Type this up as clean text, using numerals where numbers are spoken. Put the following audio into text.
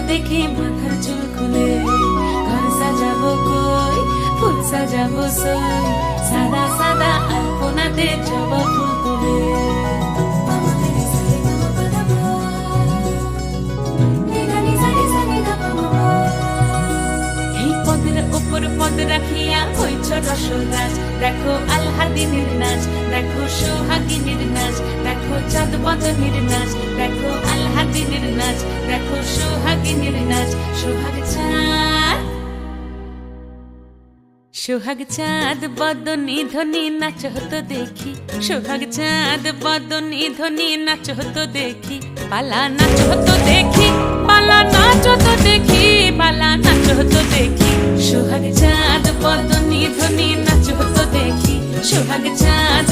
দেখি মাথার চুল খুলে, ঘর সাজাবো কই, ফুল সাজাবো সই, সাদা সাদা আলপনাতে জবা ফুল তুলে। এই পদের উপর পদ রাখিয়া হইছ রসরাজ, দেখো আল্লাদিনের নাচ, দেখো সোহাগিনীর নাচ, দেখো চাঁদ বদনের নাচ, দেখো আল্লাদিনের নাচ, দেখো সোহাগিনীর নাচ। সোহাগ চাঁদ, সোহাগ চাঁদ বদনী ধ্বনি নাচ হতো দেখি, সোহাগ চাঁদ বদনী ধ্বনি নাচ হতো দেখি, পালা নাচ হতো দেখি, পালা নাচ হতো দেখি, পালা নাচ হতো দেখি। সোহাগ চাঁদ বদনী ধ্বনি নাচ হতো দেখি, সোহাগ চাঁদ।